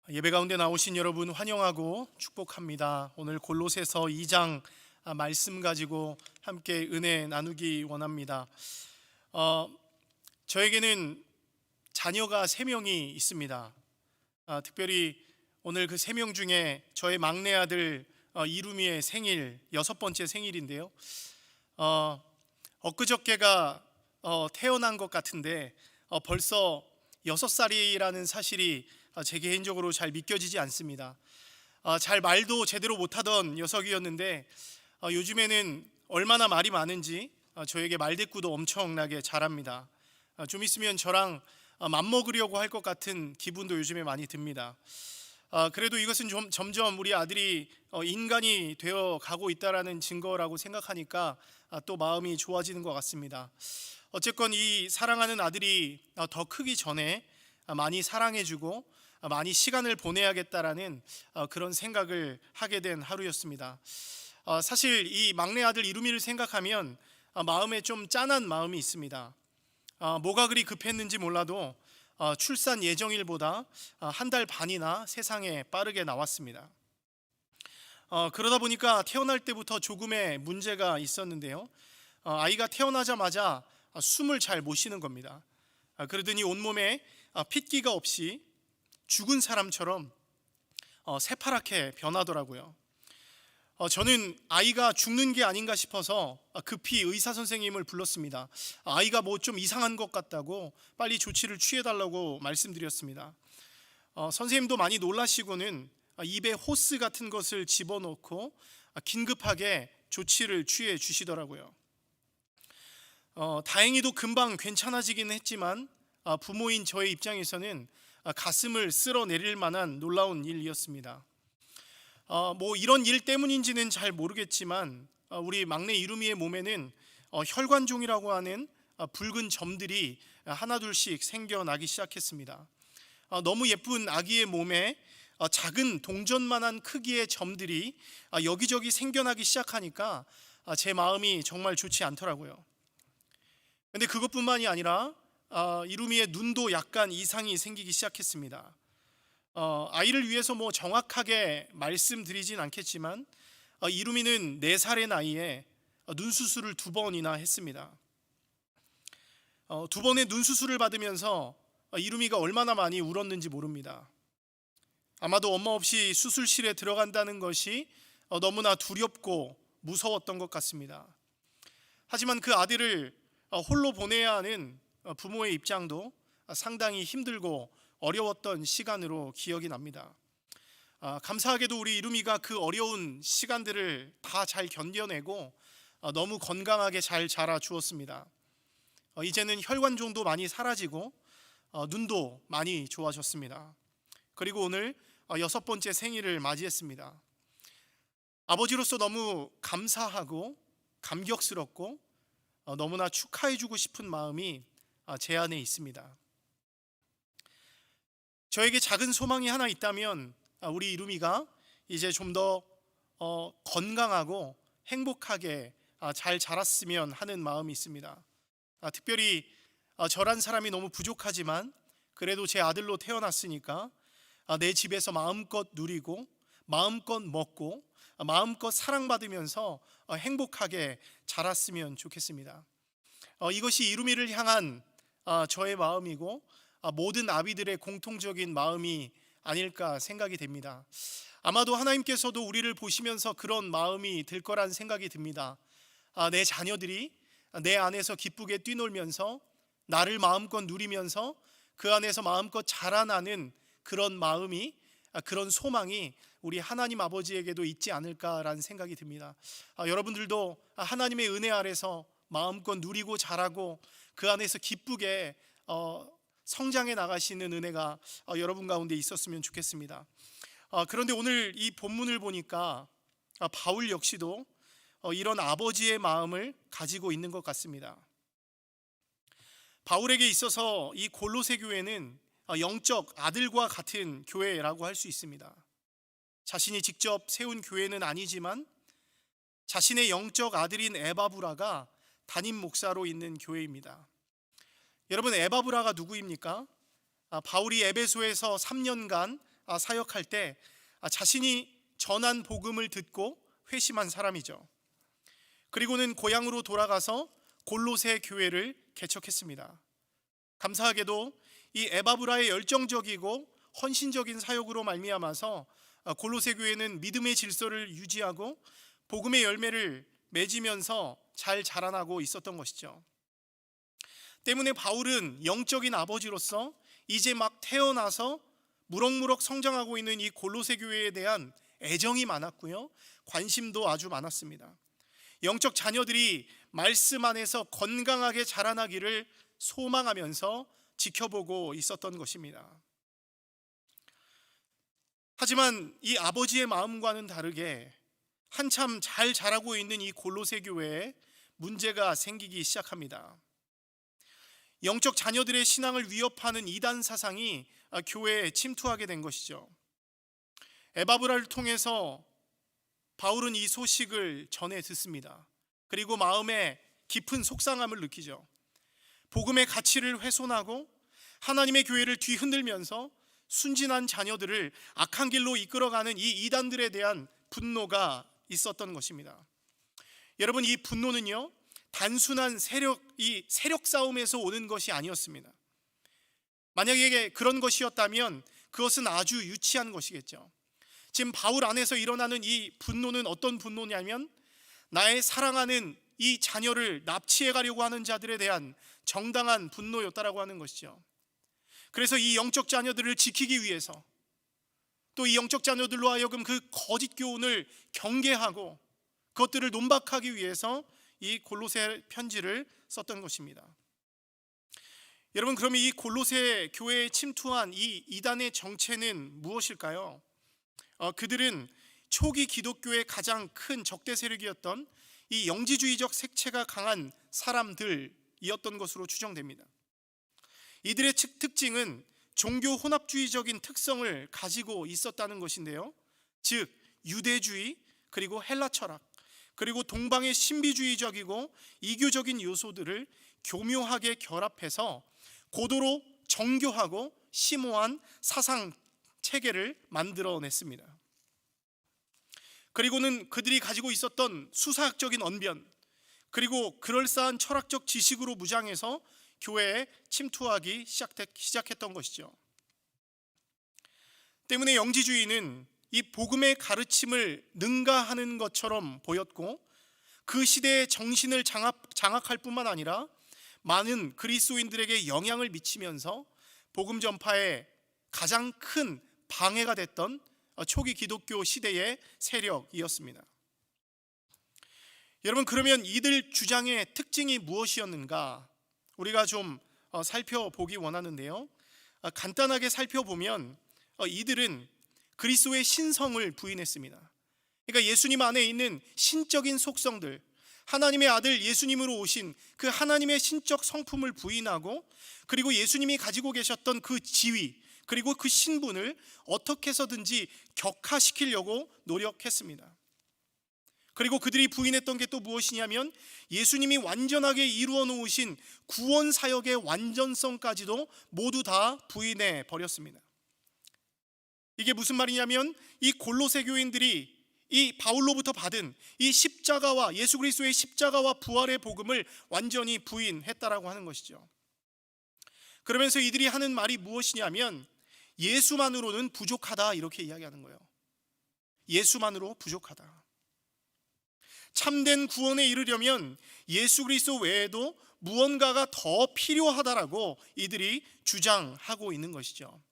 예배 가운데 나오신 여러분 환영하고 축복합니다. 오늘 골로새서 2장 말씀 가지고 함께 은혜 나누기 원합니다. 저에게는 자녀가 3명이 있습니다. 특별히 오늘 그 3명 중에 저의 막내 아들 이루미의 생일, 6번째 생일인데요. 엊그저께가 태어난 것 같은데 벌써 6살이라는 사실이 제 개인적으로 잘 믿겨지지 않습니다. 잘 말도 제대로 못하던 녀석이었는데 요즘에는 얼마나 말이 많은지 저에게 말대꾸도 엄청나게 잘합니다. 좀 있으면 저랑 맘먹으려고 할 것 같은 기분도 요즘에 많이 듭니다. 그래도 이것은 점점 우리 아들이 인간이 되어 가고 있다라는 증거라고 생각하니까 또 마음이 좋아지는 것 같습니다. 어쨌건 이 사랑하는 아들이 더 크기 전에 많이 사랑해주고 많이 시간을 보내야겠다라는 그런 생각을 하게 된 하루였습니다. 사실 이 막내 아들 이루미를 생각하면 마음에 좀 짠한 마음이 있습니다. 뭐가 그리 급했는지 몰라도 출산 예정일보다 한 달 반이나 세상에 빠르게 나왔습니다. 그러다 보니까 태어날 때부터 조금의 문제가 있었는데요. 아이가 태어나자마자 숨을 잘 못 쉬는 겁니다. 그러더니 온몸에 핏기가 없이 죽은 사람처럼 새파랗게 변하더라고요. 저는 아이가 죽는 게 아닌가 싶어서 급히 의사 선생님을 불렀습니다. 아이가 뭐 좀 이상한 것 같다고 빨리 조치를 취해달라고 말씀드렸습니다. 선생님도 많이 놀라시고는 입에 호스 같은 것을 집어넣고 긴급하게 조치를 취해 주시더라고요. 다행히도 금방 괜찮아지긴 했지만 부모인 저의 입장에서는 가슴을 쓸어내릴 만한 놀라운 일이었습니다. 뭐 이런 일 때문인지는 잘 모르겠지만 우리 막내 이루미의 몸에는 혈관종이라고 하는 붉은 점들이 하나둘씩 생겨나기 시작했습니다. 너무 예쁜 아기의 몸에 작은 동전만한 크기의 점들이 여기저기 생겨나기 시작하니까 제 마음이 정말 좋지 않더라고요. 근데 그것뿐만이 아니라 이루미의 눈도 약간 이상이 생기기 시작했습니다. 아이를 위해서 뭐 정확하게 말씀드리진 않겠지만 이루미는 4살의 나이에 눈 수술을 2번이나 했습니다. 2번의 눈 수술을 받으면서 이루미가 얼마나 많이 울었는지 모릅니다. 아마도 엄마 없이 수술실에 들어간다는 것이 너무나 두렵고 무서웠던 것 같습니다. 하지만 그 아들을 홀로 보내야 하는 부모의 입장도 상당히 힘들고 어려웠던 시간으로 기억이 납니다. 감사하게도 우리 이루미가 그 어려운 시간들을 다 잘 견뎌내고 너무 건강하게 잘 자라 주었습니다. 이제는 혈관종도 많이 사라지고 눈도 많이 좋아졌습니다. 그리고 오늘 6번째 생일을 맞이했습니다. 아버지로서 너무 감사하고 감격스럽고 너무나 축하해주고 싶은 마음이 제 안에 있습니다. 저에게 작은 소망이 하나 있다면 우리 이루미가 이제 좀 더 건강하고 행복하게 잘 자랐으면 하는 마음이 있습니다. 특별히 저란 사람이 너무 부족하지만 그래도 제 아들로 태어났으니까 내 집에서 마음껏 누리고 마음껏 먹고 마음껏 사랑받으면서 행복하게 자랐으면 좋겠습니다. 이것이 이루미를 향한 저의 마음이고 모든 아비들의 공통적인 마음이 아닐까 생각이 됩니다. 아마도 하나님께서도 우리를 보시면서 그런 마음이 들 거란 생각이 듭니다. 내 자녀들이 내 안에서 기쁘게 뛰놀면서 나를 마음껏 누리면서 그 안에서 마음껏 자라나는 그런 마음이, 그런 소망이 우리 하나님 아버지에게도 있지 않을까라는 생각이 듭니다. 여러분들도 하나님의 은혜 아래서 마음껏 누리고 자라고 그 안에서 기쁘게 성장해 나가시는 은혜가 여러분 가운데 있었으면 좋겠습니다. 그런데 오늘 이 본문을 보니까 바울 역시도 이런 아버지의 마음을 가지고 있는 것 같습니다. 바울에게 있어서 이 골로새 교회는 영적 아들과 같은 교회라고 할 수 있습니다. 자신이 직접 세운 교회는 아니지만 자신의 영적 아들인 에바브라가 담임 목사로 있는 교회입니다. 여러분, 에바브라가 누구입니까? 바울이 에베소에서 3년간 사역할 때 자신이 전한 복음을 듣고 회심한 사람이죠. 그리고는 고향으로 돌아가서 골로새 교회를 개척했습니다. 감사하게도 이 에바브라의 열정적이고 헌신적인 사역으로 말미암아서 골로새 교회는 믿음의 질서를 유지하고 복음의 열매를 맺으면서 잘 자라나고 있었던 것이죠. 때문에 바울은 영적인 아버지로서 이제 막 태어나서 무럭무럭 성장하고 있는 이 골로새 교회에 대한 애정이 많았고요, 관심도 아주 많았습니다. 영적 자녀들이 말씀 안에서 건강하게 자라나기를 소망하면서 지켜보고 있었던 것입니다. 하지만 이 아버지의 마음과는 다르게 한참 잘 자라고 있는 이 골로새 교회에 문제가 생기기 시작합니다. 영적 자녀들의 신앙을 위협하는 이단 사상이 교회에 침투하게 된 것이죠. 에바브라를 통해서 바울은 이 소식을 전해 듣습니다. 그리고 마음에 깊은 속상함을 느끼죠. 복음의 가치를 훼손하고 하나님의 교회를 뒤흔들면서 순진한 자녀들을 악한 길로 이끌어가는 이 이단들에 대한 분노가 있었던 것입니다. 여러분, 이 분노는요, 단순한 세력 싸움에서 오는 것이 아니었습니다. 만약에 그런 것이었다면 그것은 아주 유치한 것이겠죠. 지금 바울 안에서 일어나는 이 분노는 어떤 분노냐면 나의 사랑하는 이 자녀를 납치해 가려고 하는 자들에 대한 정당한 분노였다라고 하는 것이죠. 그래서 이 영적 자녀들을 지키기 위해서, 또 이 영적 자녀들로 하여금 그 거짓 교훈을 경계하고 그것들을 논박하기 위해서 이 골로새 편지를 썼던 것입니다. 여러분, 그러면 이 골로새 교회에 침투한 이 이단의 정체는 무엇일까요? 그들은 초기 기독교의 가장 큰 적대 세력이었던 이 영지주의적 색채가 강한 사람들이었던 것으로 추정됩니다. 이들의 특징은 종교 혼합주의적인 특성을 가지고 있었다는 것인데요, 즉 유대주의, 그리고 헬라 철학, 그리고 동방의 신비주의적이고 이교적인 요소들을 교묘하게 결합해서 고도로 정교하고 심오한 사상 체계를 만들어냈습니다. 그리고는 그들이 가지고 있었던 수사학적인 언변, 그리고 그럴싸한 철학적 지식으로 무장해서 교회에 침투하기 시작했던 것이죠. 때문에 영지주의는 이 복음의 가르침을 능가하는 것처럼 보였고, 그 시대의 정신을 장악할 뿐만 아니라 많은 그리스도인들에게 영향을 미치면서 복음 전파에 가장 큰 방해가 됐던 초기 기독교 시대의 세력이었습니다. 여러분, 그러면 이들 주장의 특징이 무엇이었는가 우리가 좀 살펴보기 원하는데요, 간단하게 살펴보면 이들은 그리스도의 신성을 부인했습니다. 그러니까 예수님 안에 있는 신적인 속성들, 하나님의 아들 예수님으로 오신 그 하나님의 신적 성품을 부인하고, 그리고 예수님이 가지고 계셨던 그 지위, 그리고 그 신분을 어떻게 해서든지 격화시키려고 노력했습니다. 그리고 그들이 부인했던 게 또 무엇이냐면 예수님이 완전하게 이루어 놓으신 구원 사역의 완전성까지도 모두 다 부인해 버렸습니다. 이게 무슨 말이냐면 이 골로새 교인들이 이 바울로부터 받은 이 십자가와 예수 그리스도의 십자가와 부활의 복음을 완전히 부인했다라고 하는 것이죠. 그러면서 이들이 하는 말이 무엇이냐면 예수만으로는 부족하다, 이렇게 이야기하는 거예요. 예수만으로 부족하다. 참된 구원에 이르려면 예수 그리스도 외에도 무언가가 더 필요하다라고 이들이 주장하고 있는 것이죠.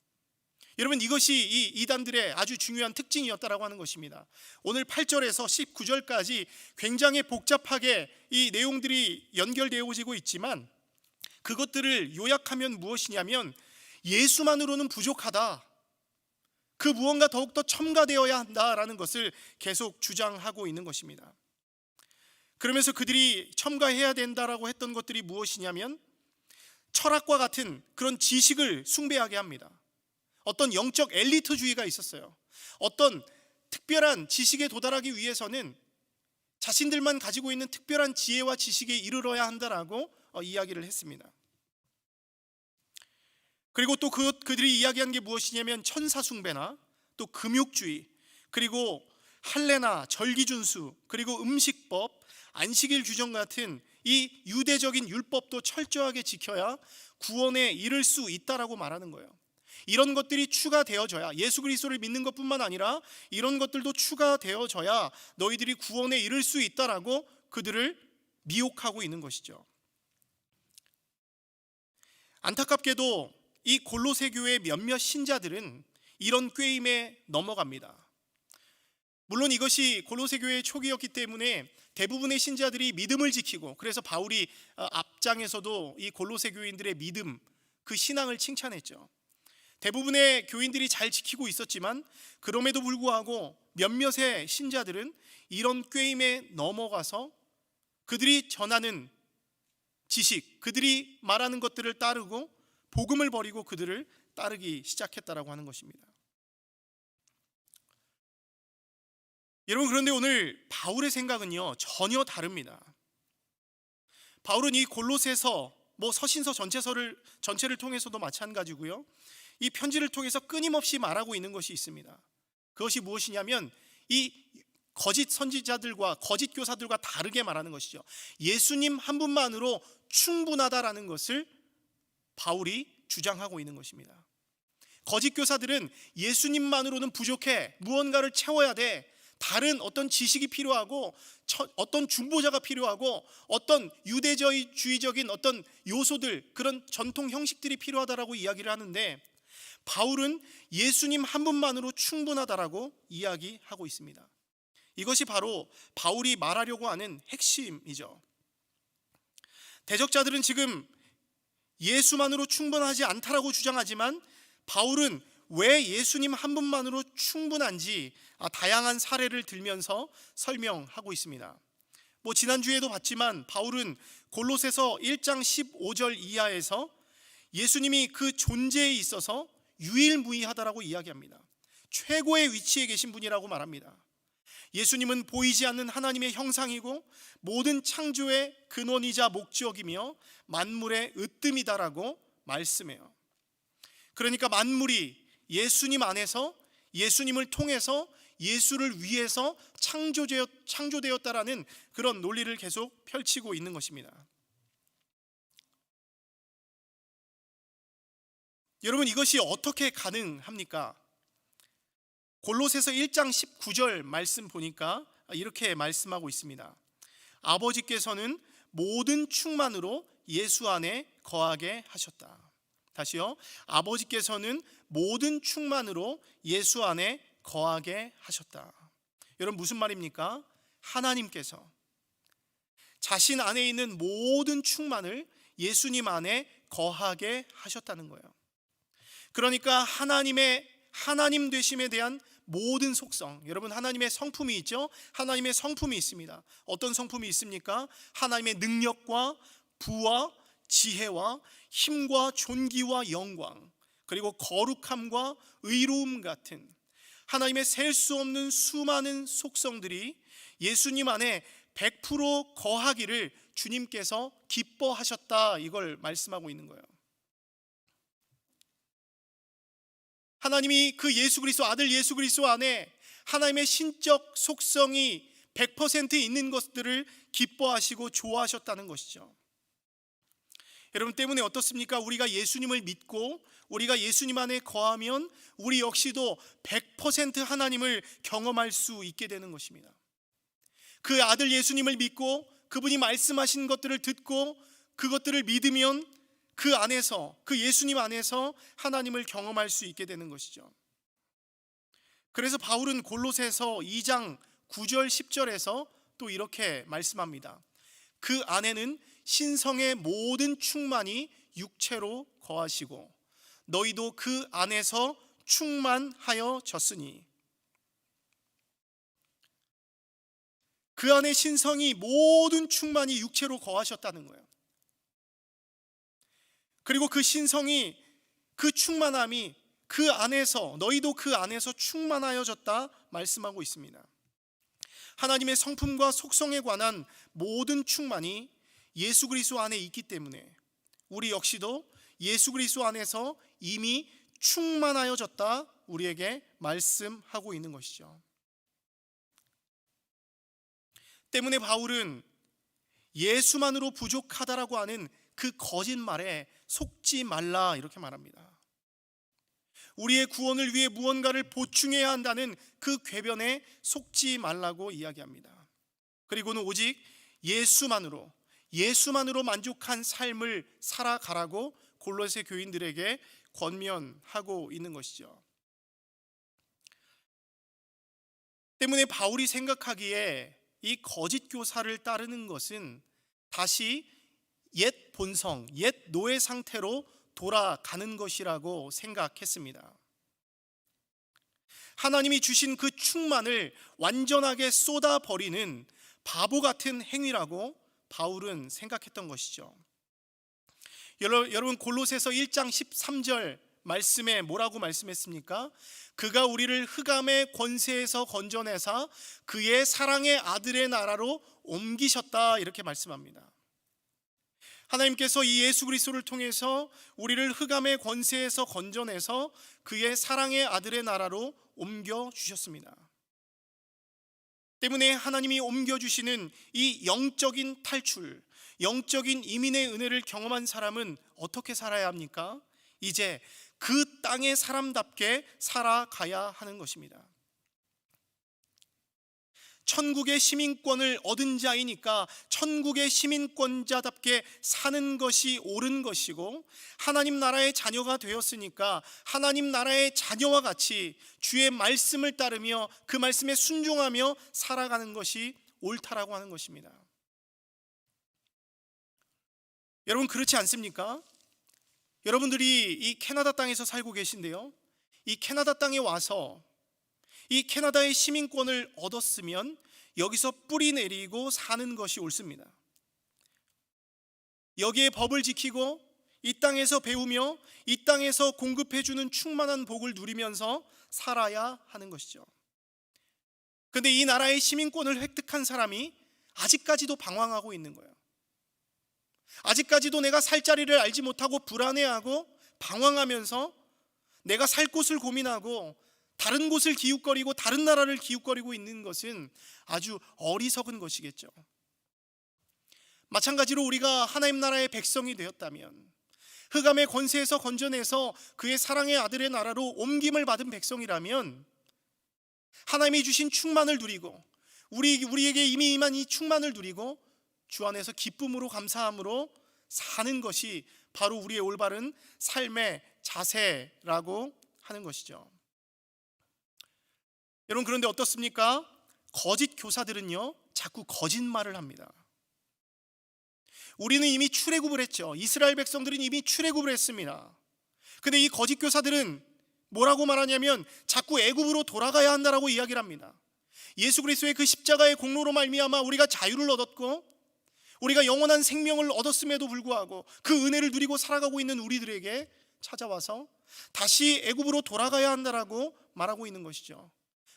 여러분, 이것이 이 이단들의 아주 중요한 특징이었다라고 하는 것입니다. 오늘 8절에서 19절까지 굉장히 복잡하게 이 내용들이 연결되어지고 있지만 그것들을 요약하면 무엇이냐면 예수만으로는 부족하다, 그 무언가 더욱더 첨가되어야 한다라는 것을 계속 주장하고 있는 것입니다. 그러면서 그들이 첨가해야 된다라고 했던 것들이 무엇이냐면 철학과 같은 그런 지식을 숭배하게 합니다. 어떤 영적 엘리트주의가 있었어요. 어떤 특별한 지식에 도달하기 위해서는 자신들만 가지고 있는 특별한 지혜와 지식에 이르러야 한다라고 이야기를 했습니다. 그리고 또 그들이 이야기한 게 무엇이냐면 천사 숭배나 또 금욕주의, 그리고 할례나 절기준수, 그리고 음식법, 안식일 규정 같은 이 유대적인 율법도 철저하게 지켜야 구원에 이를 수 있다라고 말하는 거예요. 이런 것들이 추가되어져야, 예수 그리스도를 믿는 것뿐만 아니라 이런 것들도 추가되어져야 너희들이 구원에 이를 수 있다라고 그들을 미혹하고 있는 것이죠. 안타깝게도 이 골로새 교회의 몇몇 신자들은 이런 꾀임에 넘어갑니다. 물론 이것이 골로새 교회의 초기였기 때문에 대부분의 신자들이 믿음을 지키고, 그래서 바울이 앞장에서도 이 골로새 교인들의 믿음, 그 신앙을 칭찬했죠. 대부분의 교인들이 잘 지키고 있었지만 그럼에도 불구하고 몇몇의 신자들은 이런 꾀임에 넘어가서 그들이 전하는 지식, 그들이 말하는 것들을 따르고 복음을 버리고 그들을 따르기 시작했다라고 하는 것입니다. 여러분, 그런데 오늘 바울의 생각은요 전혀 다릅니다. 바울은 이 골로새서, 서신서 전체를 통해서도 마찬가지고요, 이 편지를 통해서 끊임없이 말하고 있는 것이 있습니다. 그것이 무엇이냐면 이 거짓 선지자들과 거짓 교사들과 다르게 말하는 것이죠. 예수님 한 분만으로 충분하다라는 것을 바울이 주장하고 있는 것입니다. 거짓 교사들은 예수님만으로는 부족해, 무언가를 채워야 돼, 다른 어떤 지식이 필요하고 어떤 중보자가 필요하고 어떤 유대주의적인 어떤 요소들, 그런 전통 형식들이 필요하다라고 이야기를 하는데, 바울은 예수님 한 분만으로 충분하다라고 이야기하고 있습니다. 이것이 바로 바울이 말하려고 하는 핵심이죠. 대적자들은 지금 예수만으로 충분하지 않다라고 주장하지만 바울은 왜 예수님 한 분만으로 충분한지 다양한 사례를 들면서 설명하고 있습니다. 지난주에도 봤지만 바울은 골로새서 1장 15절 이하에서 예수님이 그 존재에 있어서 유일무이하다라고 이야기합니다. 최고의 위치에 계신 분이라고 말합니다. 예수님은 보이지 않는 하나님의 형상이고 모든 창조의 근원이자 목적이며 만물의 으뜸이다라고 말씀해요. 그러니까 만물이 예수님 안에서, 예수님을 통해서, 예수를 위해서 창조되었다라는 그런 논리를 계속 펼치고 있는 것입니다. 여러분, 이것이 어떻게 가능합니까? 골로새서 1장 19절 말씀 보니까 이렇게 말씀하고 있습니다. 아버지께서는 모든 충만으로 예수 안에 거하게 하셨다. 다시요. 아버지께서는 모든 충만으로 예수 안에 거하게 하셨다. 여러분, 무슨 말입니까? 하나님께서 자신 안에 있는 모든 충만을 예수님 안에 거하게 하셨다는 거예요. 그러니까 하나님 되심에 대한 모든 속성, 여러분, 하나님의 성품이 있죠? 하나님의 성품이 있습니다. 어떤 성품이 있습니까? 하나님의 능력과 부와 지혜와 힘과 존귀와 영광, 그리고 거룩함과 의로움 같은 하나님의 셀 수 없는 수많은 속성들이 예수님 안에 100% 거하기를 주님께서 기뻐하셨다, 이걸 말씀하고 있는 거예요. 하나님이 그 예수 그리스도, 아들 예수 그리스도 안에 하나님의 신적 속성이 100% 있는 것들을 기뻐하시고 좋아하셨다는 것이죠. 여러분, 때문에 어떻습니까? 우리가 예수님을 믿고 우리가 예수님 안에 거하면 우리 역시도 100% 하나님을 경험할 수 있게 되는 것입니다. 그 아들 예수님을 믿고 그분이 말씀하신 것들을 듣고 그것들을 믿으면 그 안에서, 그 예수님 안에서 하나님을 경험할 수 있게 되는 것이죠. 그래서 바울은 골로새서 2장 9절 10절에서 또 이렇게 말씀합니다. 그 안에는 신성의 모든 충만이 육체로 거하시고 너희도 그 안에서 충만하여졌으니, 그 안에 신성이 모든 충만이 육체로 거하셨다는 거예요. 그리고 그 신성이, 그 충만함이 그 안에서, 너희도 그 안에서 충만하여졌다 말씀하고 있습니다. 하나님의 성품과 속성에 관한 모든 충만이 예수 그리스도 안에 있기 때문에 우리 역시도 예수 그리스도 안에서 이미 충만하여졌다 우리에게 말씀하고 있는 것이죠. 때문에 바울은 예수만으로 부족하다라고 하는 그 거짓말에 속지 말라 이렇게 말합니다. 우리의 구원을 위해 무언가를 보충해야 한다는 그 궤변에 속지 말라고 이야기합니다. 그리고는 오직 예수만으로 만족한 삶을 살아가라고 골로새 교인들에게 권면하고 있는 것이죠. 때문에 바울이 생각하기에 이 거짓 교사를 따르는 것은 다시 옛 본성, 옛 노예 상태로 돌아가는 것이라고 생각했습니다. 하나님이 주신 그 충만을 완전하게 쏟아버리는 바보 같은 행위라고 바울은 생각했던 것이죠. 여러분 골로새서 1장 13절 말씀에 뭐라고 말씀했습니까? 그가 우리를 흑암의 권세에서 건져내사 그의 사랑의 아들의 나라로 옮기셨다 이렇게 말씀합니다. 하나님께서 이 예수 그리스도를 통해서 우리를 흑암의 권세에서 건져내서 그의 사랑의 아들의 나라로 옮겨주셨습니다. 때문에 하나님이 옮겨주시는 이 영적인 탈출, 영적인 이민의 은혜를 경험한 사람은 어떻게 살아야 합니까? 이제 그 땅의 사람답게 살아가야 하는 것입니다. 천국의 시민권을 얻은 자이니까 천국의 시민권자답게 사는 것이 옳은 것이고, 하나님 나라의 자녀가 되었으니까 하나님 나라의 자녀와 같이 주의 말씀을 따르며 그 말씀에 순종하며 살아가는 것이 옳다라고 하는 것입니다. 여러분 그렇지 않습니까? 여러분들이 이 캐나다 땅에서 살고 계신데요, 이 캐나다 땅에 와서 이 캐나다의 시민권을 얻었으면 여기서 뿌리 내리고 사는 것이 옳습니다. 여기에 법을 지키고 이 땅에서 배우며 이 땅에서 공급해주는 충만한 복을 누리면서 살아야 하는 것이죠. 그런데 이 나라의 시민권을 획득한 사람이 아직까지도 방황하고 있는 거예요. 아직까지도 내가 살 자리를 알지 못하고 불안해하고 방황하면서 내가 살 곳을 고민하고 다른 곳을 기웃거리고 다른 나라를 기웃거리고 있는 것은 아주 어리석은 것이겠죠. 마찬가지로 우리가 하나님 나라의 백성이 되었다면, 흑암의 권세에서 건져내서 그의 사랑의 아들의 나라로 옮김을 받은 백성이라면 하나님이 주신 충만을 누리고 우리에게 이미 임한 이 충만을 누리고 주 안에서 기쁨으로 감사함으로 사는 것이 바로 우리의 올바른 삶의 자세라고 하는 것이죠. 여러분 그런데 어떻습니까? 거짓 교사들은요 자꾸 거짓말을 합니다. 우리는 이미 출애굽을 했죠. 이스라엘 백성들은 이미 출애굽을 했습니다. 근데 이 거짓 교사들은 뭐라고 말하냐면 자꾸 애굽으로 돌아가야 한다라고 이야기를 합니다. 예수 그리스도의 그 십자가의 공로로 말미암아 우리가 자유를 얻었고 우리가 영원한 생명을 얻었음에도 불구하고 그 은혜를 누리고 살아가고 있는 우리들에게 찾아와서 다시 애굽으로 돌아가야 한다라고 말하고 있는 것이죠.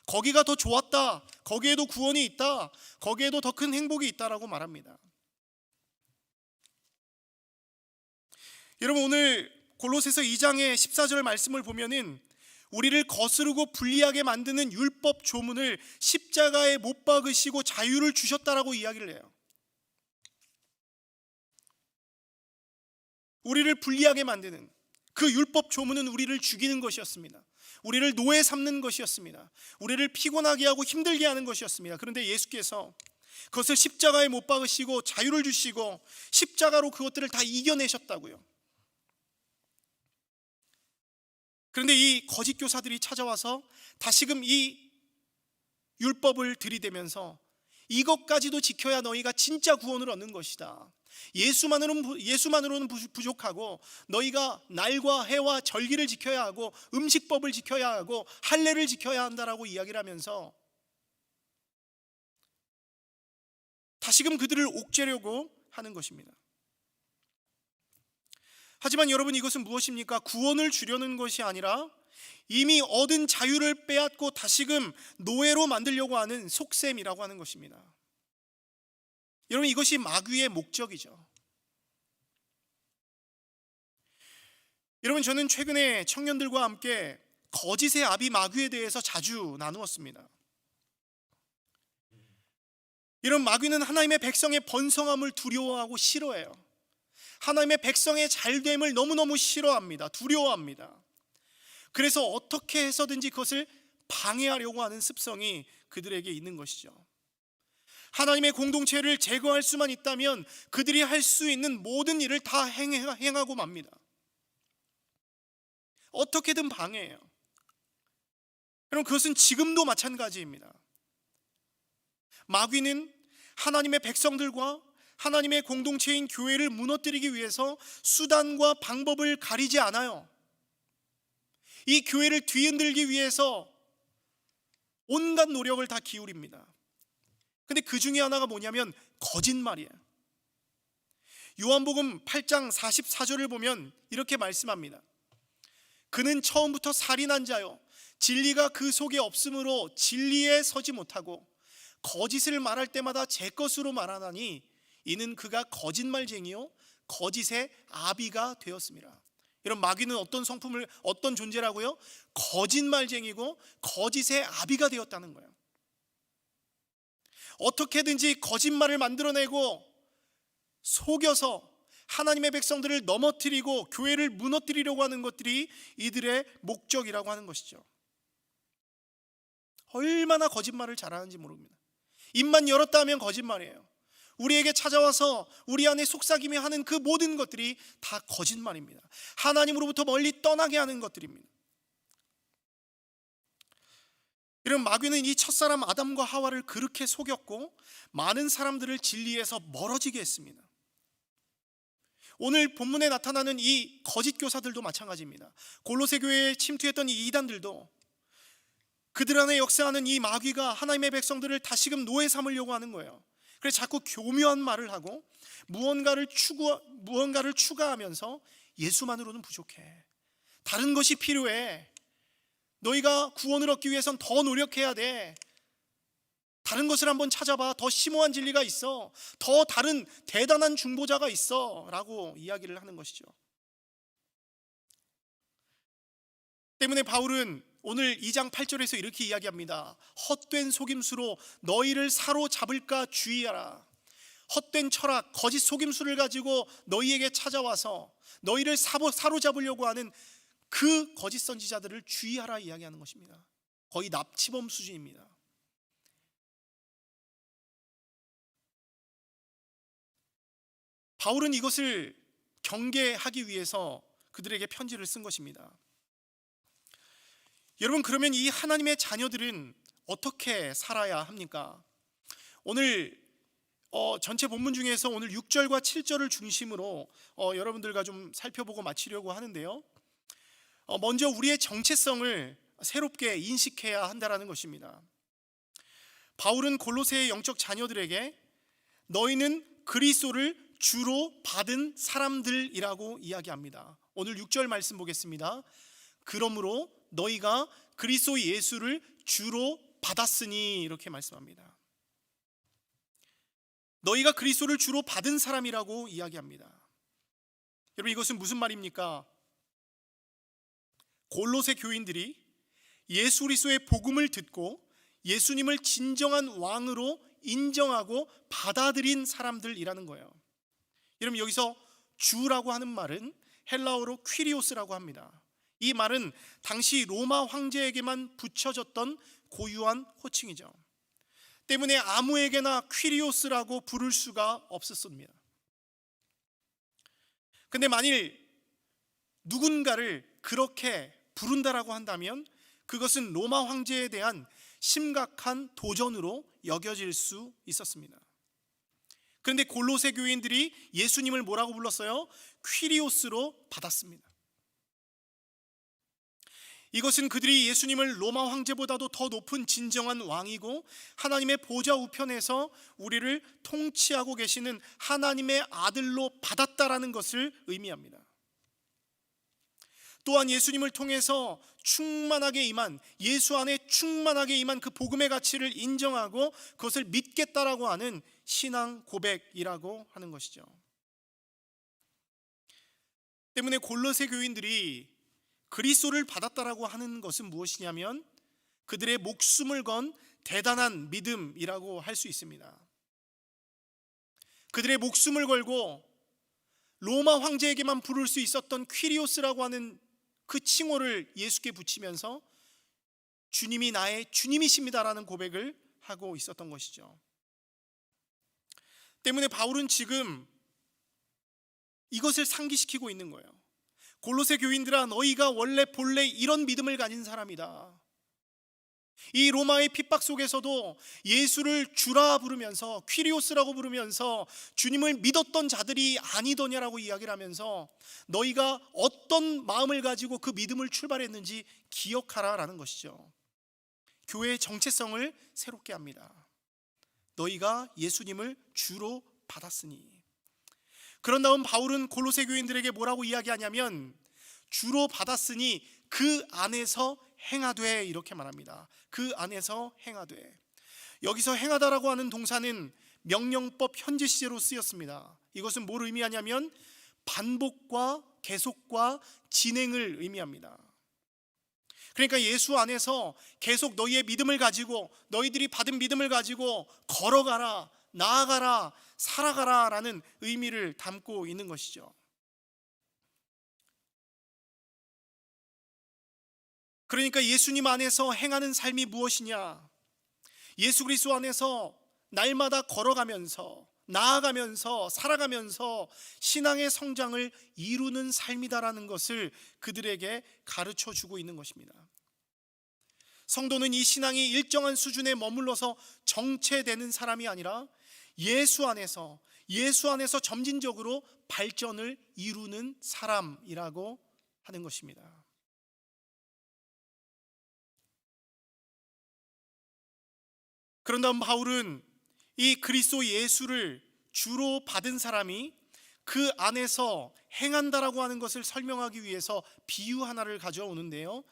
거기가 더 좋았다, 거기에도 구원이 있다, 거기에도 더 큰 행복이 있다라고 말합니다. 여러분 오늘 골로새서 2장의 14절 말씀을 보면은 우리를 거스르고 불리하게 만드는 율법 조문을 십자가에 못 박으시고 자유를 주셨다라고 이야기를 해요. 우리를 불리하게 만드는 그 율법 조문은 우리를 죽이는 것이었습니다. 우리를 노예 삼는 것이었습니다. 우리를 피곤하게 하고 힘들게 하는 것이었습니다. 그런데 예수께서 그것을 십자가에 못 박으시고 자유를 주시고 십자가로 그것들을 다 이겨내셨다고요. 그런데 이 거짓 교사들이 찾아와서 다시금 이 율법을 들이대면서 이것까지도 지켜야 너희가 진짜 구원을 얻는 것이다. 예수만으로는 부족하고 너희가 날과 해와 절기를 지켜야 하고 음식법을 지켜야 하고 할례를 지켜야 한다라고 이야기를 하면서 다시금 그들을 옥죄려고 하는 것입니다. 하지만 여러분 이것은 무엇입니까? 구원을 주려는 것이 아니라 이미 얻은 자유를 빼앗고 다시금 노예로 만들려고 하는 속셈이라고 하는 것입니다. 여러분 이것이 마귀의 목적이죠. 여러분 저는 최근에 청년들과 함께 거짓의 아비 마귀에 대해서 자주 나누었습니다. 이런 마귀는 하나님의 백성의 번성함을 두려워하고 싫어해요. 하나님의 백성의 잘됨을 너무너무 싫어합니다. 두려워합니다. 그래서 어떻게 해서든지 그것을 방해하려고 하는 습성이 그들에게 있는 것이죠. 하나님의 공동체를 제거할 수만 있다면 그들이 할 수 있는 모든 일을 다 행하고 맙니다. 어떻게든 방해해요. 여러분, 그것은 지금도 마찬가지입니다. 마귀는 하나님의 백성들과 하나님의 공동체인 교회를 무너뜨리기 위해서 수단과 방법을 가리지 않아요. 이 교회를 뒤흔들기 위해서 온갖 노력을 다 기울입니다. 근데 그 중에 하나가 뭐냐면 거짓말이에요. 요한복음 8장 44절을 보면 이렇게 말씀합니다. 그는 처음부터 살인한 자요, 진리가 그 속에 없으므로 진리에 서지 못하고 거짓을 말할 때마다 제 것으로 말하나니 이는 그가 거짓말쟁이요 거짓의 아비가 되었습니다. 이런 마귀는 어떤 존재라고요? 거짓말쟁이고 거짓의 아비가 되었다는 거예요. 어떻게든지 거짓말을 만들어내고 속여서 하나님의 백성들을 넘어뜨리고 교회를 무너뜨리려고 하는 것들이 이들의 목적이라고 하는 것이죠. 얼마나 거짓말을 잘하는지 모릅니다. 입만 열었다 하면 거짓말이에요. 우리에게 찾아와서 우리 안에 속삭이며 하는 그 모든 것들이 다 거짓말입니다. 하나님으로부터 멀리 떠나게 하는 것들입니다. 이런 마귀는 이 첫사람 아담과 하와를 그렇게 속였고 많은 사람들을 진리에서 멀어지게 했습니다. 오늘 본문에 나타나는 이 거짓 교사들도 마찬가지입니다. 골로새 교회에 침투했던 이 이단들도 그들 안에 역사하는 이 마귀가 하나님의 백성들을 다시금 노예 삼으려고 하는 거예요. 그래서 자꾸 교묘한 말을 하고 무언가를 추가하면서 예수만으로는 부족해, 다른 것이 필요해, 너희가 구원을 얻기 위해선 더 노력해야 돼, 다른 것을 한번 찾아봐, 더 심오한 진리가 있어, 더 다른 대단한 중보자가 있어 라고 이야기를 하는 것이죠. 때문에 바울은 오늘 2장 8절에서 이렇게 이야기합니다. 헛된 속임수로 너희를 사로잡을까 주의하라. 헛된 철학, 거짓 속임수를 가지고 너희에게 찾아와서 너희를 사로잡으려고 하는 그 거짓 선지자들을 주의하라 이야기하는 것입니다. 거의 납치범 수준입니다. 바울은 이것을 경계하기 위해서 그들에게 편지를 쓴 것입니다. 여러분, 그러면 이 하나님의 자녀들은 어떻게 살아야 합니까? 오늘 전체 본문 중에서 오늘 6절과 7절을 중심으로 여러분들과 좀 살펴보고 마치려고 하는데요. 먼저 우리의 정체성을 새롭게 인식해야 한다는 것입니다. 바울은 골로새의 영적 자녀들에게 너희는 그리스도를 주로 받은 사람들이라고 이야기합니다. 오늘 6절 말씀 보겠습니다. 그러므로 너희가 그리스도 예수를 주로 받았으니, 이렇게 말씀합니다. 너희가 그리스도를 주로 받은 사람이라고 이야기합니다. 여러분, 이것은 무슨 말입니까? 골로새 교인들이 예수 그리스도의 복음을 듣고 예수님을 진정한 왕으로 인정하고 받아들인 사람들이라는 거예요. 여러분, 여기서 주라고 하는 말은 헬라어로 퀴리오스라고 합니다. 이 말은 당시 로마 황제에게만 붙여졌던 고유한 호칭이죠. 때문에 아무에게나 퀴리오스라고 부를 수가 없었습니다. 근데 만일 누군가를 그렇게 부른다라고 한다면 그것은 로마 황제에 대한 심각한 도전으로 여겨질 수 있었습니다. 그런데 골로새 교인들이 예수님을 뭐라고 불렀어요? 퀴리오스로 받았습니다. 이것은 그들이 예수님을 로마 황제보다도 더 높은 진정한 왕이고 하나님의 보좌 우편에서 우리를 통치하고 계시는 하나님의 아들로 받았다라는 것을 의미합니다. 또한 예수님을 통해서 충만하게 임한, 예수 안에 충만하게 임한 그 복음의 가치를 인정하고 그것을 믿겠다라고 하는 신앙 고백이라고 하는 것이죠. 때문에 골로새 교인들이 그리스도를 받았다라고 하는 것은 무엇이냐면 그들의 목숨을 건 대단한 믿음이라고 할 수 있습니다. 그들의 목숨을 걸고 로마 황제에게만 부를 수 있었던 퀴리오스라고 하는 그 칭호를 예수께 붙이면서 주님이 나의 주님이십니다라는 고백을 하고 있었던 것이죠. 때문에 바울은 지금 이것을 상기시키고 있는 거예요. 골로새 교인들아, 너희가 본래 이런 믿음을 가진 사람이다. 이 로마의 핍박 속에서도 예수를 주라 부르면서, 퀴리오스라고 부르면서 주님을 믿었던 자들이 아니더냐라고 이야기를 하면서 너희가 어떤 마음을 가지고 그 믿음을 출발했는지 기억하라라는 것이죠. 교회의 정체성을 새롭게 합니다. 너희가 예수님을 주로 받았으니. 그런 다음 바울은 골로새 교인들에게 뭐라고 이야기하냐면 주로 받았으니 그 안에서 행하되, 이렇게 말합니다. 그 안에서 행하되. 여기서 행하다라고 하는 동사는 명령법 현재 시제로 쓰였습니다. 이것은 뭘 의미하냐면 반복과 계속과 진행을 의미합니다. 그러니까 예수 안에서 계속 너희의 믿음을 가지고, 너희들이 받은 믿음을 가지고 걸어가라, 나아가라, 살아가라 라는 의미를 담고 있는 것이죠. 그러니까 예수님 안에서 행하는 삶이 무엇이냐? 예수 그리스도 안에서 날마다 걸어가면서, 나아가면서, 살아가면서 신앙의 성장을 이루는 삶이다라는 것을 그들에게 가르쳐 주고 있는 것입니다. 성도는 이 신앙이 일정한 수준에 머물러서 정체되는 사람이 아니라 예수 안에서 점진적으로 발전을 이루는 사람이라고 하는 것입니다. 그런 다음 바울은 이 그리스도 예수를 주로 받은 사람이 그 안에서 행한다라고 하는 것을 설명하기 위해서 비유 하나를 가져오는데요,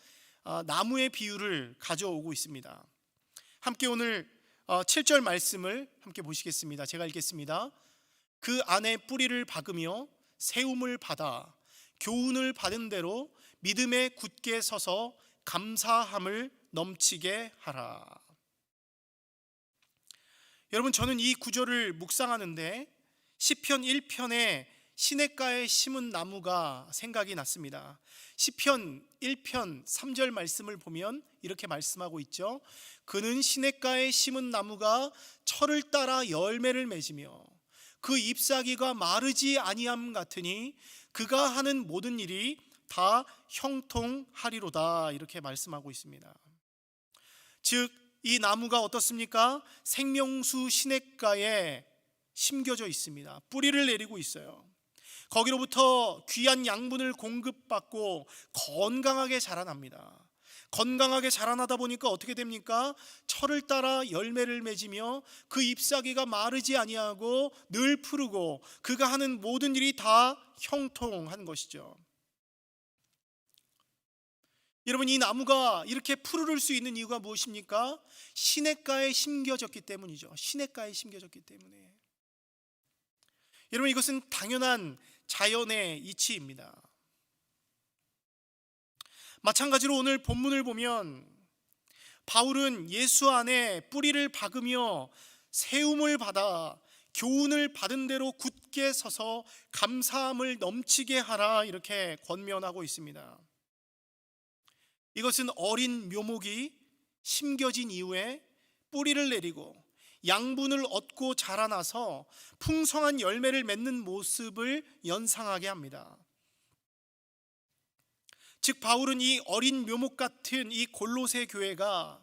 나무의 비유를 가져오고 있습니다. 함께 오늘 7절 말씀을 함께 보시겠습니다. 제가 읽겠습니다. 그 안에 뿌리를 박으며 세움을 받아 교훈을 받은 대로 믿음에 굳게 서서 감사함을 넘치게 하라. 여러분, 저는 이 구절을 묵상하는데 시편 1편에 시냇가에 심은 나무가 생각이 났습니다. 시편 1편 3절 말씀을 보면 이렇게 말씀하고 있죠. 그는 시냇가에 심은 나무가 철을 따라 열매를 맺으며 그 잎사귀가 마르지 아니함 같으니 그가 하는 모든 일이 다 형통하리로다, 이렇게 말씀하고 있습니다. 즉 이 나무가 어떻습니까? 생명수 시냇가에 심겨져 있습니다. 뿌리를 내리고 있어요. 거기로부터 귀한 양분을 공급받고 건강하게 자라납니다. 건강하게 자라나다 보니까 어떻게 됩니까? 철을 따라 열매를 맺으며 그 잎사귀가 마르지 아니하고 늘 푸르고 그가 하는 모든 일이 다 형통한 것이죠. 여러분, 이 나무가 이렇게 푸르를 수 있는 이유가 무엇입니까? 시냇가에 심겨졌기 때문이죠. 시냇가에 심겨졌기 때문에. 여러분, 이것은 당연한 자연의 이치입니다. 마찬가지로 오늘 본문을 보면 바울은 예수 안에 뿌리를 박으며 세움을 받아 교훈을 받은 대로 굳게 서서 감사함을 넘치게 하라, 이렇게 권면하고 있습니다. 이것은 어린 묘목이 심겨진 이후에 뿌리를 내리고 양분을 얻고 자라나서 풍성한 열매를 맺는 모습을 연상하게 합니다. 즉 바울은 이 어린 묘목 같은 이 골로새 교회가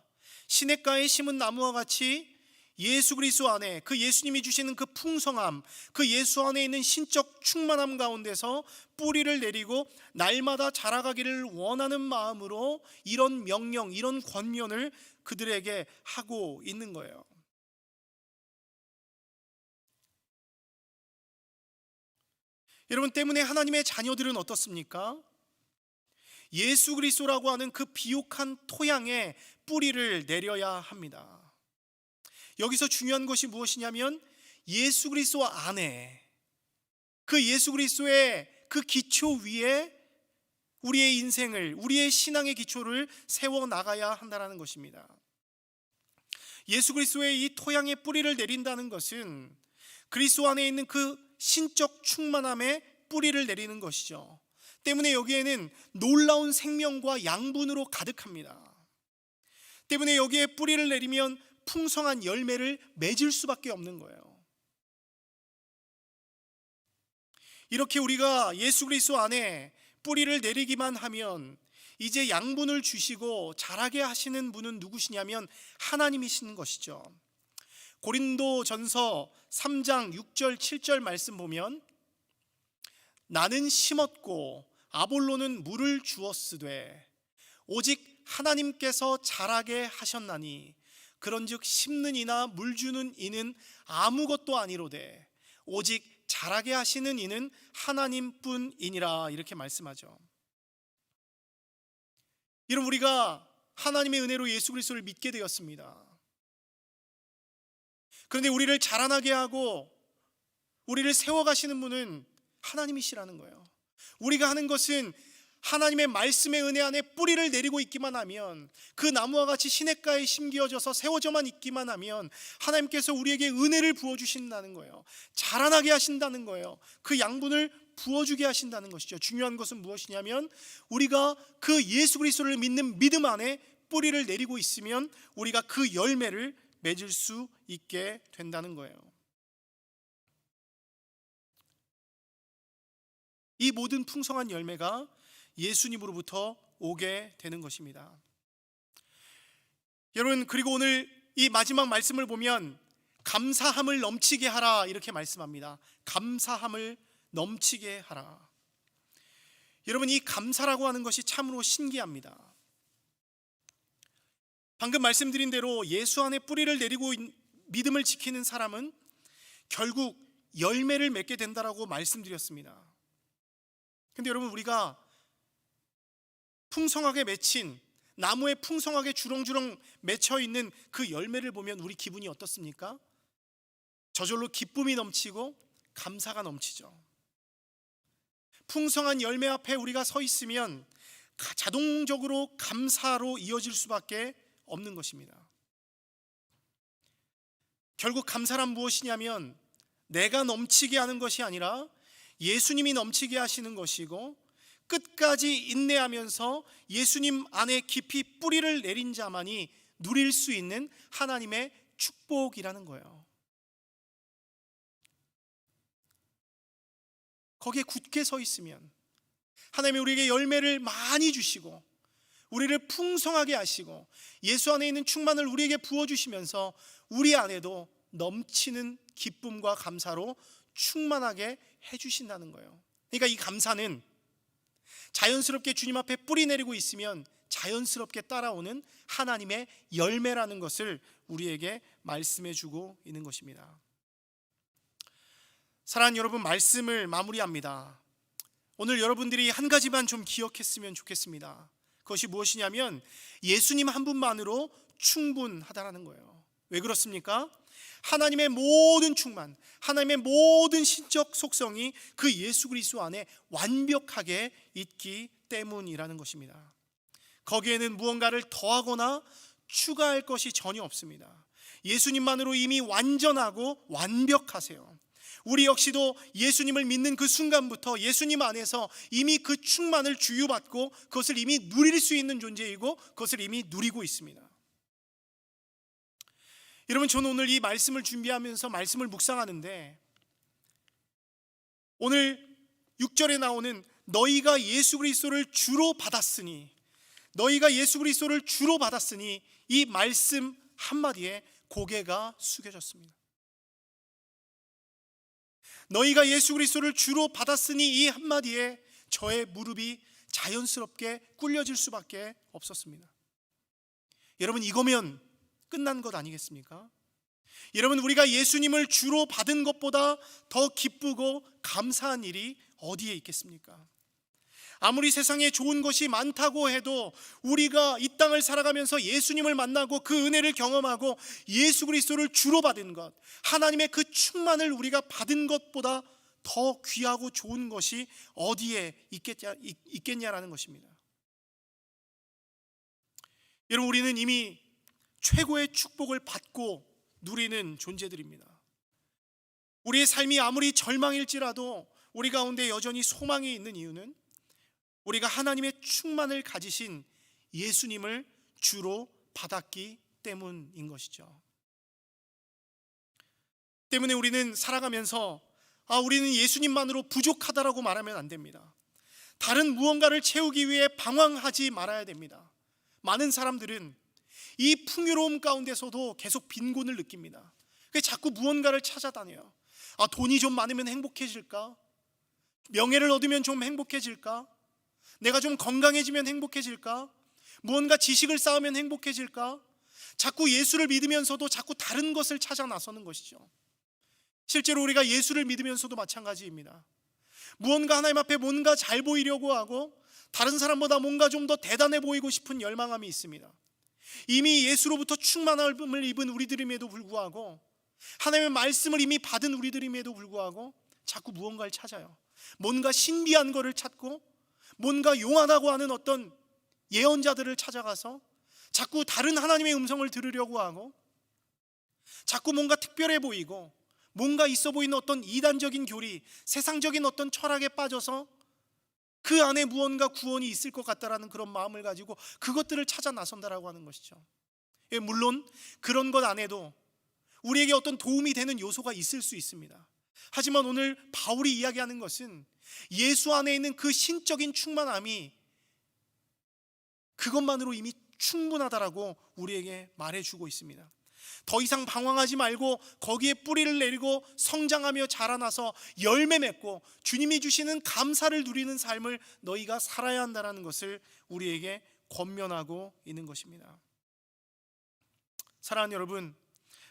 시냇가에 심은 나무와 같이 예수 그리스도 안에, 그 예수님이 주시는 그 풍성함, 그 예수 안에 있는 신적 충만함 가운데서 뿌리를 내리고 날마다 자라가기를 원하는 마음으로 이런 명령, 이런 권면을 그들에게 하고 있는 거예요. 여러분, 때문에 하나님의 자녀들은 어떻습니까? 예수 그리스도라고 하는 그 비옥한 토양에 뿌리를 내려야 합니다. 여기서 중요한 것이 무엇이냐면 예수 그리스도 안에, 그 예수 그리스도의 그 기초 위에 우리의 인생을, 우리의 신앙의 기초를 세워 나가야 한다는 것입니다. 예수 그리스도의 이 토양에 뿌리를 내린다는 것은 그리스도 안에 있는 그 신적 충만함에 뿌리를 내리는 것이죠. 때문에 여기에는 놀라운 생명과 양분으로 가득합니다. 때문에 여기에 뿌리를 내리면 풍성한 열매를 맺을 수밖에 없는 거예요. 이렇게 우리가 예수 그리스도 안에 뿌리를 내리기만 하면 이제 양분을 주시고 자라게 하시는 분은 누구시냐면 하나님이신 것이죠. 고린도전서 3장 6절 7절 말씀 보면 나는 심었고 아볼로는 물을 주었으되 오직 하나님께서 자라게 하셨나니 그런즉 심는 이나 물 주는 이는 아무것도 아니로되 오직 자라게 하시는 이는 하나님뿐이니라 이렇게 말씀하죠. 여러분, 우리가 하나님의 은혜로 예수 그리스도를 믿게 되었습니다. 그런데 우리를 자라나게 하고 우리를 세워가시는 분은 하나님이시라는 거예요. 우리가 하는 것은 하나님의 말씀의 은혜 안에 뿌리를 내리고 있기만 하면, 그 나무와 같이 시냇가에 심기어져서 세워져만 있기만 하면 하나님께서 우리에게 은혜를 부어주신다는 거예요. 자라나게 하신다는 거예요. 그 양분을 부어주게 하신다는 것이죠. 중요한 것은 무엇이냐면 우리가 그 예수 그리스도를 믿는 믿음 안에 뿌리를 내리고 있으면 우리가 그 열매를 맺을 수 있게 된다는 거예요. 이 모든 풍성한 열매가 예수님으로부터 오게 되는 것입니다. 여러분, 그리고 오늘 이 마지막 말씀을 보면 감사함을 넘치게 하라 이렇게 말씀합니다. 감사함을 넘치게 하라. 여러분, 이 감사라고 하는 것이 참으로 신기합니다. 방금 말씀드린 대로 예수 안에 뿌리를 내리고 믿음을 지키는 사람은 결국 열매를 맺게 된다라고 말씀드렸습니다. 근데 여러분, 우리가 풍성하게 맺힌 나무에 풍성하게 주렁주렁 맺혀 있는 그 열매를 보면 우리 기분이 어떻습니까? 저절로 기쁨이 넘치고 감사가 넘치죠. 풍성한 열매 앞에 우리가 서 있으면 자동적으로 감사로 이어질 수밖에 없는 것입니다. 결국 감사란 무엇이냐면 내가 넘치게 하는 것이 아니라 예수님이 넘치게 하시는 것이고, 끝까지 인내하면서 예수님 안에 깊이 뿌리를 내린 자만이 누릴 수 있는 하나님의 축복이라는 거예요. 거기에 굳게 서 있으면 하나님이 우리에게 열매를 많이 주시고 우리를 풍성하게 하시고 예수 안에 있는 충만을 우리에게 부어주시면서 우리 안에도 넘치는 기쁨과 감사로 충만하게 해주신다는 거예요. 그러니까 이 감사는 자연스럽게 주님 앞에 뿌리 내리고 있으면 자연스럽게 따라오는 하나님의 열매라는 것을 우리에게 말씀해 주고 있는 것입니다. 사랑하는 여러분, 말씀을 마무리합니다. 오늘 여러분들이 한 가지만 좀 기억했으면 좋겠습니다. 그것이 무엇이냐면 예수님 한 분만으로 충분하다라는 거예요. 왜 그렇습니까? 하나님의 모든 충만, 하나님의 모든 신적 속성이 그 예수 그리스도 안에 완벽하게 있기 때문이라는 것입니다. 거기에는 무언가를 더하거나 추가할 것이 전혀 없습니다. 예수님만으로 이미 완전하고 완벽하세요. 우리 역시도 예수님을 믿는 그 순간부터 예수님 안에서 이미 그 충만을 주유받고 그것을 이미 누릴 수 있는 존재이고 그것을 이미 누리고 있습니다. 여러분, 저는 오늘 이 말씀을 준비하면서 말씀을 묵상하는데 오늘 6절에 나오는 너희가 예수 그리스도를 주로 받았으니, 너희가 예수 그리스도를 주로 받았으니, 이 말씀 한마디에 고개가 숙여졌습니다. 너희가 예수 그리스도를 주로 받았으니 이 한마디에 저의 무릎이 자연스럽게 꿇려질 수밖에 없었습니다. 여러분, 이거면 끝난 것 아니겠습니까? 여러분, 우리가 예수님을 주로 받은 것보다 더 기쁘고 감사한 일이 어디에 있겠습니까? 아무리 세상에 좋은 것이 많다고 해도 우리가 이 땅을 살아가면서 예수님을 만나고 그 은혜를 경험하고 예수 그리스도를 주로 받은 것, 하나님의 그 충만을 우리가 받은 것보다 더 귀하고 좋은 것이 어디에 있겠냐라는 것입니다. 여러분, 우리는 이미 최고의 축복을 받고 누리는 존재들입니다. 우리의 삶이 아무리 절망일지라도 우리 가운데 여전히 소망이 있는 이유는 우리가 하나님의 충만을 가지신 예수님을 주로 받았기 때문인 것이죠. 때문에 우리는 살아가면서 우리는 예수님만으로 부족하다라고 말하면 안 됩니다. 다른 무언가를 채우기 위해 방황하지 말아야 됩니다. 많은 사람들은 이 풍요로움 가운데서도 계속 빈곤을 느낍니다. 그래서 자꾸 무언가를 찾아다녀요. 돈이 좀 많으면 행복해질까? 명예를 얻으면 좀 행복해질까? 내가 좀 건강해지면 행복해질까? 무언가 지식을 쌓으면 행복해질까? 자꾸 예수를 믿으면서도 자꾸 다른 것을 찾아 나서는 것이죠. 실제로 우리가 예수를 믿으면서도 마찬가지입니다. 무언가 하나님 앞에 뭔가 잘 보이려고 하고 다른 사람보다 뭔가 좀 더 대단해 보이고 싶은 열망함이 있습니다. 이미 예수로부터 충만함을 입은 우리들임에도 불구하고, 하나님의 말씀을 이미 받은 우리들임에도 불구하고 자꾸 무언가를 찾아요. 뭔가 신비한 것을 찾고 뭔가 용하다고 하는 어떤 예언자들을 찾아가서 자꾸 다른 하나님의 음성을 들으려고 하고, 자꾸 뭔가 특별해 보이고 뭔가 있어 보이는 어떤 이단적인 교리, 세상적인 어떤 철학에 빠져서 그 안에 무언가 구원이 있을 것 같다라는 그런 마음을 가지고 그것들을 찾아 나선다라고 하는 것이죠. 물론 그런 것 안에도 우리에게 어떤 도움이 되는 요소가 있을 수 있습니다. 하지만 오늘 바울이 이야기하는 것은 예수 안에 있는 그 신적인 충만함이 그것만으로 이미 충분하다라고 우리에게 말해주고 있습니다. 더 이상 방황하지 말고 거기에 뿌리를 내리고 성장하며 자라나서 열매 맺고 주님이 주시는 감사를 누리는 삶을 너희가 살아야 한다는 것을 우리에게 권면하고 있는 것입니다. 사랑하는 여러분,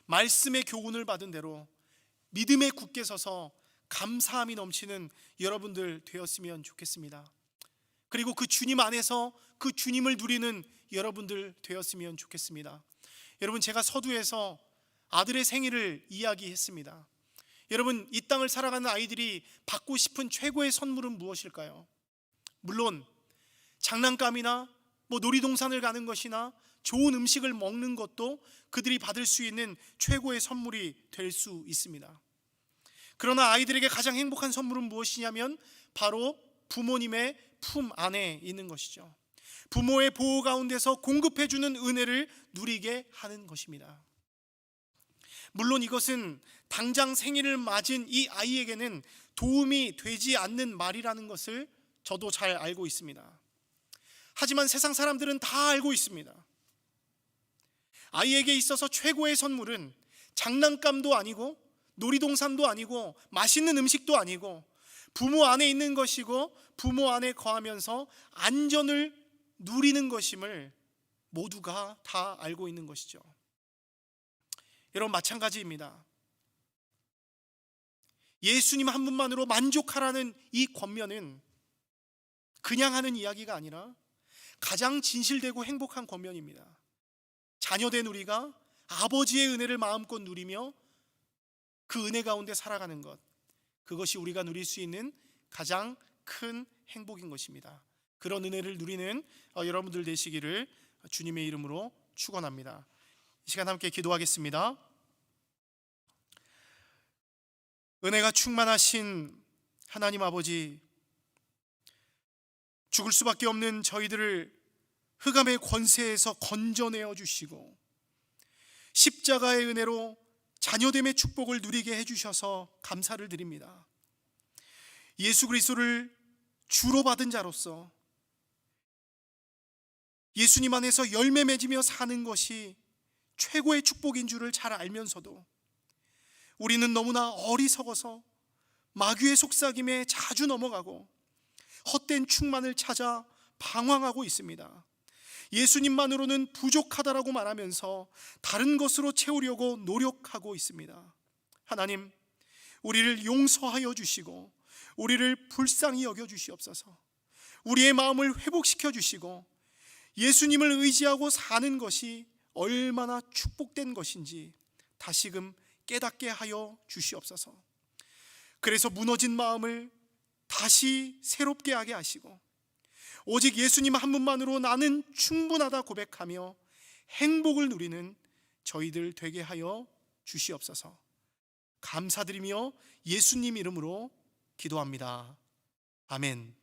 말씀의 교훈을 받은 대로 믿음에 굳게 서서 감사함이 넘치는 여러분들 되었으면 좋겠습니다. 그리고 그 주님 안에서 그 주님을 누리는 여러분들 되었으면 좋겠습니다. 여러분, 제가 서두에서 아들의 생일을 이야기했습니다. 여러분, 이 땅을 살아가는 아이들이 받고 싶은 최고의 선물은 무엇일까요? 물론 장난감이나 놀이동산을 가는 것이나 좋은 음식을 먹는 것도 그들이 받을 수 있는 최고의 선물이 될 수 있습니다. 그러나 아이들에게 가장 행복한 선물은 무엇이냐면 바로 부모님의 품 안에 있는 것이죠. 부모의 보호 가운데서 공급해주는 은혜를 누리게 하는 것입니다. 물론 이것은 당장 생일을 맞은 이 아이에게는 도움이 되지 않는 말이라는 것을 저도 잘 알고 있습니다. 하지만 세상 사람들은 다 알고 있습니다. 아이에게 있어서 최고의 선물은 장난감도 아니고 놀이동산도 아니고 맛있는 음식도 아니고 부모 안에 있는 것이고 부모 안에 거하면서 안전을 누리는 것임을 모두가 다 알고 있는 것이죠. 여러분, 마찬가지입니다. 예수님 한 분만으로 만족하라는 이 권면은 그냥 하는 이야기가 아니라 가장 진실되고 행복한 권면입니다. 자녀된 우리가 아버지의 은혜를 마음껏 누리며 그 은혜 가운데 살아가는 것, 그것이 우리가 누릴 수 있는 가장 큰 행복인 것입니다. 그런 은혜를 누리는 여러분들 되시기를 주님의 이름으로 축원합니다. 이 시간 함께 기도하겠습니다. 은혜가 충만하신 하나님 아버지, 죽을 수밖에 없는 저희들을 흑암의 권세에서 건져내어 주시고 십자가의 은혜로 자녀됨의 축복을 누리게 해주셔서 감사를 드립니다. 예수 그리스도를 주로 받은 자로서 예수님 안에서 열매 맺으며 사는 것이 최고의 축복인 줄을 잘 알면서도 우리는 너무나 어리석어서 마귀의 속삭임에 자주 넘어가고 헛된 충만을 찾아 방황하고 있습니다. 예수님만으로는 부족하다라고 말하면서 다른 것으로 채우려고 노력하고 있습니다. 하나님, 우리를 용서하여 주시고 우리를 불쌍히 여겨 주시옵소서. 우리의 마음을 회복시켜 주시고 예수님을 의지하고 사는 것이 얼마나 축복된 것인지 다시금 깨닫게 하여 주시옵소서. 그래서 무너진 마음을 다시 새롭게 하게 하시고 오직 예수님 한 분만으로 나는 충분하다 고백하며 행복을 누리는 저희들 되게 하여 주시옵소서. 감사드리며 예수님 이름으로 기도합니다. 아멘.